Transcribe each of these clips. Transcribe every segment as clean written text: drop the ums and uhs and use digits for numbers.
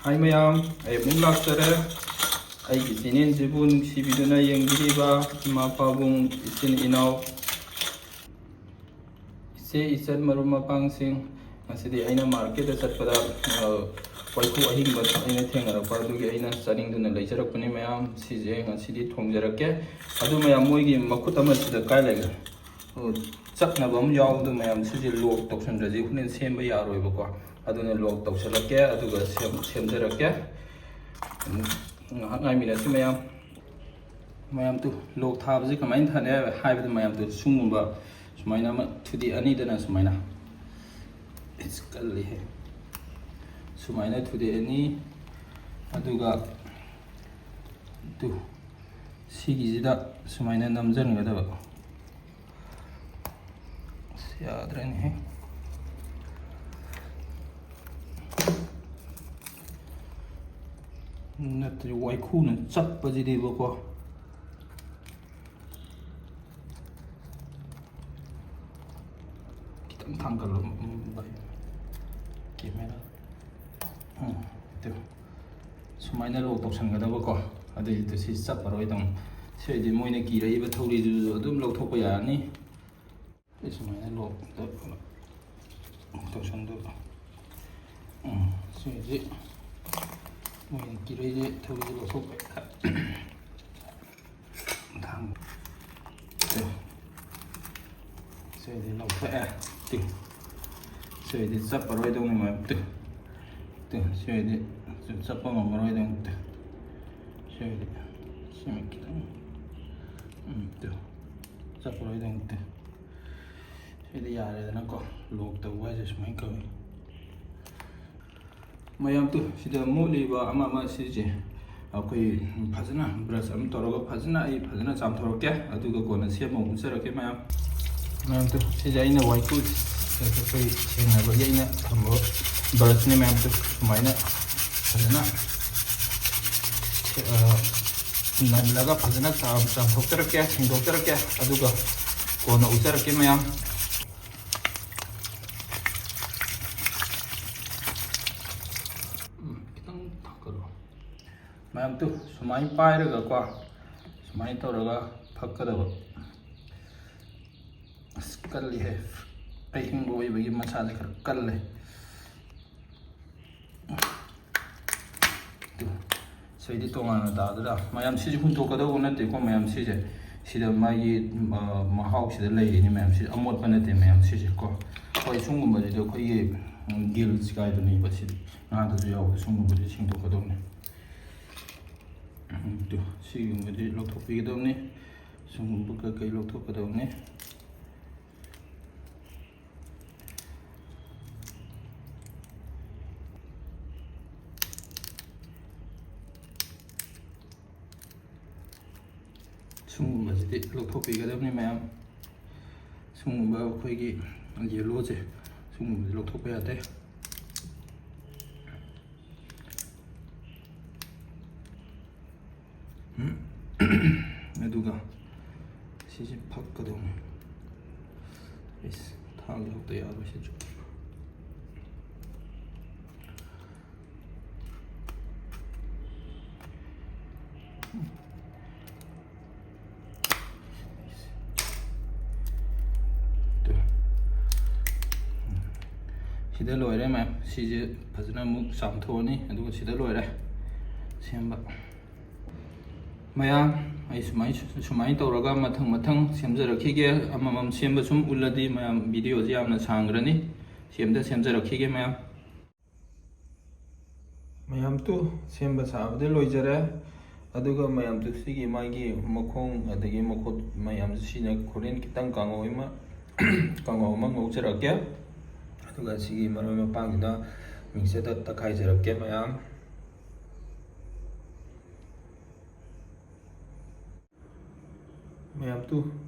Hai mayam, ay mung laksare, ay isinin jibun sibiduna yang diriba, mapabung isin inaw, ise isan marumapang sing, asidi ay na market at pada waiku ahing bat ay na tengarapa, adugi ay na saring duna laysarak puni mayam, sije asidi thongjarake, adu mayam moigi makutama sida kailaga. ꯆꯠꯅꯕ ꯑꯃ ꯌꯥꯎꯕꯗꯣ ꯃꯌꯥꯝ ꯁꯤꯁꯦ ꯂꯣꯛ ꯇꯧꯁꯟꯗ꯭ꯔꯗꯤ ꯍꯣꯔꯦꯟ ꯁꯦꯝꯕ ꯌꯥꯔꯣꯏꯕꯀꯣ ꯑꯗꯨꯅ ꯂꯣꯛ ꯇꯧꯁꯜꯂꯛꯀꯦ ꯑꯗꯨꯒ ꯁꯦꯝꯖꯔꯛꯀꯦ ꯉꯥꯏꯍꯥꯛ ꯉꯥꯏꯃꯤꯟꯅꯁꯤ ꯃꯌꯥꯝ ꯇꯨ ꯂꯣꯛ ꯊꯥꯕꯁꯤ ꯀꯃꯥꯏꯅ ꯊꯥꯅꯤ ꯍꯥꯏꯕꯗ ꯃꯌꯥꯝ ꯇꯨ ꯁꯨꯝꯒꯨꯝꯕ ꯁꯨꯃꯥꯏꯅ ꯑꯃ ꯊꯨꯗꯦꯛꯑꯅꯤꯗꯅ ꯁꯨꯃꯥꯏꯅ ꯏꯁ ꯀꯜꯂꯤꯍꯦ ꯁꯨꯃꯥꯏꯅ ꯊꯨꯗꯦꯛꯑꯅꯤ ꯑꯗꯨꯒ ꯇꯨ ꯁꯤꯒꯤꯁꯤꯗ ꯁꯨꯃꯥꯏꯅ ꯅꯝꯖꯟꯒꯗꯕ ꯌꯥꯗ꯭ꯔꯦꯅꯦꯍꯦ ꯅꯠꯇ꯭ꯔꯗꯤ ꯋꯥꯏꯈꯨꯅ ꯆꯞꯄꯁꯤꯗꯤꯕꯀꯣ ꯈꯤꯇꯪ ꯊꯥꯡꯒꯠꯂꯣ ꯀꯦꯃꯦꯔꯥ ꯁꯨꯃꯥꯏꯅ ꯂꯣꯛ ꯇꯧꯁꯟꯒꯗꯕꯀꯣ ꯑꯗꯨꯏꯗꯨ ꯁꯤ ꯆꯞꯄꯔꯣꯏꯗꯧ ꯁꯤꯗꯤ ꯃꯣꯏꯅ ꯀꯤꯔꯛꯏꯕ ꯊꯧꯔꯤꯗꯨꯁꯨ ꯑꯗꯨꯝ ꯂꯧꯊꯣꯛꯄ ꯌꯥꯔꯅꯤ ꯁꯨꯃꯥꯏꯅ ꯂꯣꯛ ꯇꯧꯁꯟꯗꯣꯏꯕ ꯁꯤꯁꯤ ꯃꯣꯏꯅ ꯀꯤꯔꯛꯏꯁꯦ ꯊꯧꯔꯤꯁꯦ ꯂꯧꯊꯣꯛꯄ ꯁꯤꯗꯤ ꯂꯧꯊꯣꯛꯑꯦ ꯁꯤꯗꯤ ꯆꯞꯄꯔꯣꯏꯗꯧꯅꯤ ꯃꯌꯥꯝ ꯁꯤꯗꯤ ꯆꯞꯄ ꯉꯝꯃꯔꯣꯏꯗꯧꯅꯤ ꯁꯤꯗꯤ ꯁꯤꯃ ꯈꯤꯇꯪ ꯆꯞꯄꯔꯣꯏꯗꯧꯅꯤ ꯁꯤꯗꯤ ꯌꯥꯔꯦꯗꯅꯀꯣ ꯂꯣꯛ ꯇꯧꯕ ꯍꯥꯏꯁꯦ ꯁꯨꯃꯥꯏꯅ ꯀꯧꯏ ꯃꯌꯥꯝ ꯁꯤꯗ ꯃꯣꯠꯂꯤꯕ ꯑꯃ ꯁꯤꯁꯦ ꯑꯩꯈꯣꯏ ꯐꯖꯅ ꯕ꯭ꯔꯁ ꯑꯃ ꯇꯧꯔꯒ ꯐꯖꯅ ꯆꯥꯝꯊꯣꯔꯛꯀꯦ ꯑꯗꯨꯒ ꯀꯣꯟꯅ ꯁꯦꯝꯃ ꯎꯠꯆꯔꯛꯀꯦ ꯃꯌꯥꯝ ꯁꯤꯁꯦ ꯑꯩꯅ ꯋꯥꯏꯀꯨ ꯑꯩꯈꯣꯏ ꯁꯦꯡꯅꯕꯒꯤ ꯑꯩꯅ ꯊꯝꯕ ꯕ꯭ꯔꯁꯅꯤ ꯃꯌꯥꯝ ꯁꯨꯃꯥꯏꯅ ꯐꯖꯅ ꯅꯜꯂꯒ ꯐꯖꯅ ꯆꯥꯝꯊꯣꯛꯆꯔꯛꯀꯦ ꯁꯦꯡꯗꯣꯛꯆꯔꯛꯀꯦ ꯑꯗꯨꯒ ꯀꯣꯟꯅ ꯎꯠꯆꯔꯛꯀꯦ ꯃꯌꯥꯝ ꯈꯤꯇꯪ ꯊꯥꯡꯒꯠꯂꯣ ꯃꯌꯥꯝ ꯁꯨꯃꯥꯏꯅ ꯄꯥꯏꯔꯒꯀꯣ ꯁꯨꯃꯥꯏꯅ ꯇꯧꯔꯒ ꯐꯛꯀꯗꯕ ꯑꯁ ꯀꯜꯂꯤꯍꯦ ꯑꯍꯤꯡꯕ ꯑꯣꯏꯕꯒꯤ ꯃꯁꯥꯁꯦ ꯈꯔ ꯀꯜꯂꯦ ꯁꯤꯗꯤ ꯇꯣꯉꯥꯟꯅ ꯇꯥꯗꯣꯏꯔꯥ ꯃꯌꯥꯝ ꯁꯤꯁꯦ ꯍꯨꯟꯇꯣꯛꯀꯗꯧꯕ ꯅꯠꯇꯦꯀꯣ ꯃꯌꯥꯝ ꯁꯤꯁꯦ ꯁꯤꯗ ꯃꯥꯒꯤ ꯃꯍꯥꯎꯁꯤꯗ ꯂꯩꯔꯤꯅꯤ ꯃꯌꯥꯝ ꯁꯤ ꯑꯃꯣꯠꯄ ꯅꯠꯇꯦ ꯃꯌꯥꯝ ꯁꯤꯁꯦ ꯀꯣ ꯍꯣꯏ ꯁꯨꯝꯒꯨꯝꯕꯁꯤꯗꯤ ꯑꯩꯈꯣꯏꯒꯤ ꯒꯤꯜꯁ ꯀꯥꯏꯗꯨꯅꯦꯕ ꯁꯤꯗꯤ ꯉꯥꯗꯁꯨ ꯌꯥꯎꯕ ꯁꯨꯝꯒꯨꯝꯕꯁꯤ ꯁꯦꯡꯗꯣꯛꯀꯗꯧꯅꯤ ꯁꯤꯒꯨꯝꯕꯗꯤ ꯂꯧꯊꯣꯛꯄꯤꯒꯗꯧꯅꯤ ꯁꯨꯝꯒꯨꯝꯕ ꯀꯩ ꯂꯧꯊꯣꯛꯀꯗꯧꯅꯤ ꯁꯨꯝꯒꯨꯝꯕꯁꯤꯗꯤ ꯂꯧꯊꯣꯛꯄꯤꯒꯗꯕꯅꯤ ꯃꯌꯥꯝ ꯁꯨꯝꯒꯨꯝꯕ ꯑꯩꯈꯣꯏꯒꯤ ꯌꯦꯜꯂꯣꯁꯦ ꯁꯨꯝꯒꯨꯝꯕꯁꯤ ꯂꯧꯊꯣꯛꯄ ꯌꯥꯗꯦ ꯑꯗꯨꯒ ꯁꯤꯁꯦ ꯐꯛꯀꯗꯧꯅꯤ ꯊꯥꯡ ꯌꯥꯎꯗ ꯌꯥꯔꯣꯏ ꯁꯤꯁꯨ ꯁꯤꯗ ꯂꯣꯏꯔꯦ ꯃꯌꯥꯝ ꯁꯤꯁꯦ ꯐꯖꯅ ꯑꯃꯨꯛ ꯆꯥꯝꯊꯣꯛꯑꯅꯤ ꯑꯗꯨꯒ ꯁꯤꯗ ꯂꯣꯏꯔꯦ ꯁꯦꯝꯕ ꯃꯌꯥꯝ ꯑꯩ ꯁꯨꯃꯥꯏꯅ ꯇꯧꯔꯒ ꯃꯊꯪ ꯁꯦꯝꯖꯔꯛꯈꯤꯒꯦ ꯑꯃꯃꯝ ꯁꯦꯝꯕ ꯁꯨꯝ ꯎꯠꯂꯗꯤ ꯃꯌꯥꯝ ꯚꯤꯗꯤꯑꯣꯁꯦ ꯌꯥꯝꯅ ꯁꯥꯡꯈ꯭ꯔꯅꯤ ꯁꯦꯝꯖꯔꯛꯈꯤꯒꯦ ꯃꯌꯥꯝ ꯁꯦꯝꯕ ꯁꯥꯕꯗꯤ ꯂꯣꯏꯖꯔꯦ ꯑꯗꯨꯒ ꯃꯌꯥꯝ ꯁꯤꯒꯤ ꯃꯥꯒꯤ ꯃꯈꯣꯡ ꯑꯗꯒꯤ ꯃꯈꯨꯠ ꯃꯌꯥꯝꯁꯦ ꯁꯤꯅ ꯍꯣꯔꯦꯟ ꯈꯤꯇꯪ ꯀꯥꯡꯉꯧ ꯑꯃ ꯉꯧꯖꯔꯛꯀꯦ ꯑꯗꯨꯒ ꯁꯤꯒꯤ ꯃꯔꯣꯏ ꯃꯄꯥꯡꯁꯤꯗ ꯃꯤꯛꯁꯔꯗ ꯇꯛꯈꯥꯏꯖꯔꯛꯀꯦ ꯃꯌꯥꯝ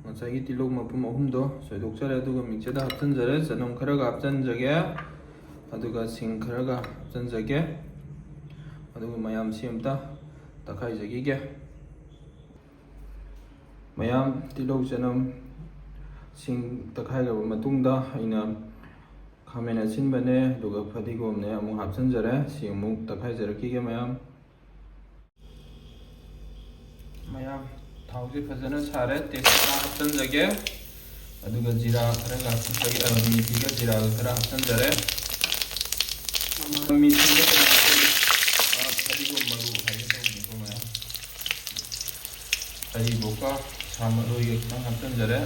ꯉꯁꯥꯏꯒꯤ ꯇꯤꯜꯍꯧ ꯃꯄꯨꯝ 3ꯗꯣ ꯁꯣꯏꯗꯣꯛꯆꯔꯦ ꯑꯗꯨꯒ ꯃꯤꯛꯁꯔꯗ ꯍꯥꯞꯆꯤꯟꯖꯔꯦ ꯆꯅꯝ ꯈꯔꯒ ꯍꯥꯞꯆꯤꯟꯖꯒꯦ ꯑꯗꯨꯒ ꯁꯤꯡ ꯈꯔꯒ ꯍꯥꯞꯆꯤꯟꯖꯒꯦ ꯑꯗꯨꯒ ꯃꯌꯥꯝ ꯁꯤ ꯑꯃꯇ ꯇꯛꯈꯥꯏꯖꯈꯤꯒꯦ ꯃꯌꯥꯝ ꯇꯤꯜꯍꯧ ꯆꯅꯝ ꯁꯤꯡ ꯇꯛꯈꯥꯏꯈ꯭ꯔꯕ ꯃꯇꯨꯡꯗ ꯑꯩꯅ ꯈꯥꯃꯦꯟ ꯑꯁꯤꯟꯕꯅꯦ ꯑꯗꯨꯒ ꯐꯗꯤꯒꯣꯝꯅꯦ ꯑꯃꯨꯛ ꯍꯥꯞꯆꯤꯟꯖꯔꯦ ꯁꯤ ꯑꯃꯨꯛ ꯇꯛꯈꯥꯏꯖꯔꯛꯈꯤꯒꯦ ꯃꯌꯥꯝ ꯊꯥꯎꯁꯦ ꯐꯖꯅ ꯁꯥꯔꯦ ꯇꯦꯖꯄꯇꯥ ꯍꯥꯞꯆꯤꯟꯖꯒꯦ ꯑꯗꯨꯒ ꯖꯤꯔꯥ ꯈꯔꯒ ꯃꯤꯊꯤꯒ ꯖꯤꯔꯥꯒ ꯈꯔ ꯍꯥꯞꯆꯤꯟꯖꯔꯦ ꯃꯤꯊꯤꯒ ꯐꯗꯤꯒꯣꯝ ꯃꯔꯨ ꯍꯥꯏꯒꯦ ꯇꯧꯕꯅꯤꯀꯣ ꯃꯌꯥꯝ ꯍꯩꯔꯤꯕꯣꯛꯀ ꯁꯥ ꯃꯔꯣꯏꯒ ꯈꯤꯇꯪ ꯍꯥꯞꯆꯤꯟꯖꯔꯦ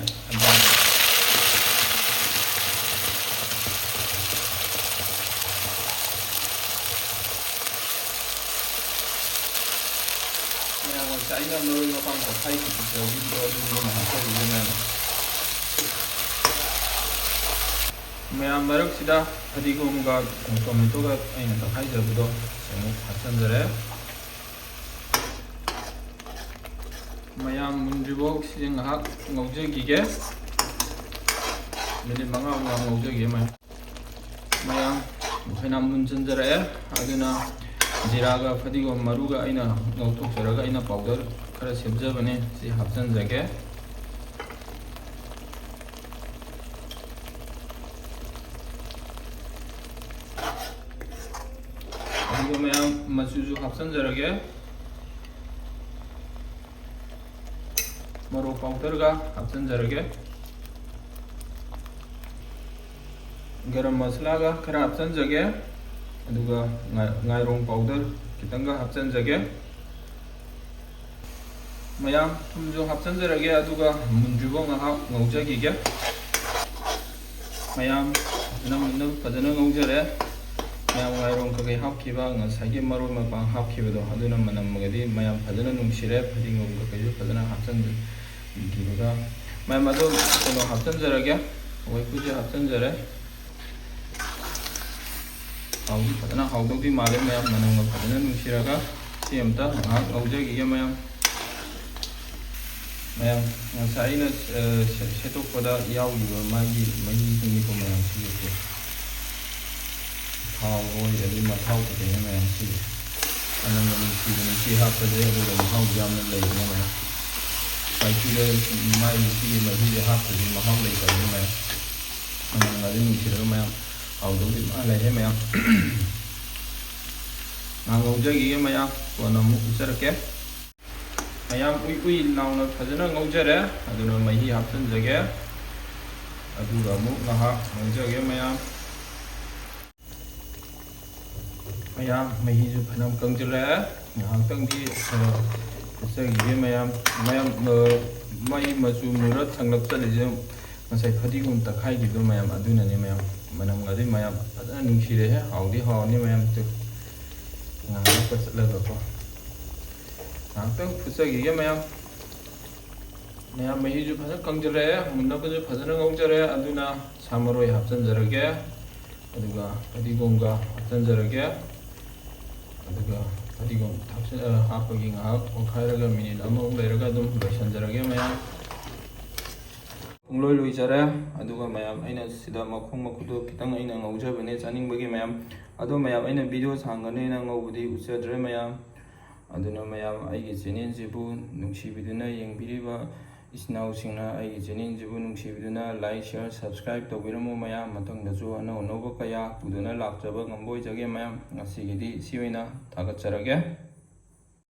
ꯑꯩꯅ ꯃꯔꯣꯏ ꯃꯄꯥꯡ ꯇꯛꯈꯥꯏꯈꯤꯕꯗꯣ ꯑꯗꯨꯒꯨꯝꯕ ꯍꯥꯞꯆꯜꯂꯤꯁꯦ ꯃꯌꯥꯝ ꯃꯔꯛꯁꯤꯗ ꯐꯗꯤꯒꯣꯝꯒ ꯇꯣꯃꯦꯇꯣꯒ ꯑꯩꯅ ꯇꯛꯈꯥꯏꯖꯕꯗꯣ ꯑꯃꯨꯛ ꯍꯥꯞꯆꯤꯟꯖꯔꯦ ꯃꯌꯥꯝ ꯃꯨꯟꯗ꯭ꯔꯤꯐꯥꯎ ꯁꯤꯁꯦ ꯉꯥꯏꯍꯥꯛ ꯉꯧꯖꯈꯤꯒꯦ ꯃꯤꯅꯤꯠ 5 ꯉꯧꯖꯒꯦ ꯃꯌꯥꯝ ꯐꯩꯅꯥꯝ ꯃꯨꯟꯖꯟꯖꯔꯛꯑꯦ ꯑꯗꯨꯅ ꯖꯤꯔꯥꯒ ꯐꯗꯤꯒꯣꯝ ꯃꯔꯨꯒ ꯑꯩꯅ ꯉꯧꯊꯣꯛꯆꯔꯒ ꯑꯩꯅ ꯄꯥꯎꯗꯔ ꯈꯔ ꯁꯦꯝꯖꯕꯅꯦ ꯁꯤ ꯍꯥꯞꯆꯤꯟꯖꯒꯦ ꯑꯗꯨꯒ ꯃꯌꯥꯝ ꯃꯆꯨꯁꯨ ꯍꯥꯞꯆꯤꯟꯖꯔꯒꯦ ꯃꯣꯔꯣꯛ ꯄꯥꯎꯗꯔꯒ ꯍꯥꯞꯆꯤꯟꯖꯔꯒꯦ गरम मसाला खरा हापचनजगे अदुगा गायरोंग पाउडर खितंगा हापचनजगे मयाम थुमजो हापचनजरगे अदुगा मुंद्रिबो ngahak ngौजगिगे मयाम नम फजना ngौजरे मयाम गायरोंग कगे हापखिबा ngसाइगे मरो मपांग हापखिबदो अदुना मनमगदि मयाम फजना नुंगसिरे फदिंगोम कगे फजना हापचनगिबगा मयाम अदो कोनो हापचनजरगे वैकुजे हापचनजरे हाउदी फजना हाउदोगी माले मयाम मनंगा फजना नुंसिरगा Smita ngahak ngौजगिगे मयाम ngsaina setokpada yawiba magi magi singi ko mayam sige thau hoi adi mathau ko ne mayam sige anang ni si hapade aduga mahau jamna leine mayam paikide mai sige magi hapade mahau leine mayam anang ngadi ni sira mayam हाउदोगी मा लेहे mayam ngौजगिगे mayam कोना मु उचरके मयाम उई लाउना फजना ngौजरे अदुना मही हापचनजगे अदुगा मु ngahak ngौजगे मयाम मही जो fanam कंजले ngahak तंगदी उचरगिगे मयाम मई मचु मुरत संगलप चलिजे ngसai फदिगुम तखाइगिदो मयाम अदुनाने मयाम मनम गदि मयाम फजना नुंसिरे है हाउदी हावनी मयाम तो ngahak पचलगा को तंग फुचगिगे मयाम मही जो फजन कंजरे मुन्नबजु फजन ngौजरे अदुना सामरोय हापचनजरगे अदुगा फदिगोमगा हापचनजरगे अदुगा फदिगोम हापगी ngahak ओखाइरगा मिनिट अमा लेरगा दुम लोइसनजरगे मयाम पुंगलोय लोइजरे अदुगा मयाम आइना सिदा मखोंग मखुदो खितंग आइना ngौजबने चानिंगबगे मयाम अदो मयाम आइना वीडियो सांगनेना ngौबदि उचद्रे मयाम अदुना मयाम आइगे चैनल जिबु नुंसिबिदुना येंबिरिबा इस्नाउसिंगना आइगे चैनल जिबु नुंसिबिदुना लाइक शेयर सब्सक्राइब तौबिरमु मयाम मतंगदजु अनौ अनौबा कया पुदुना लाक्चबा ngamboi जगे मयाम ngasiगिदि सिवेना थागतचरगे।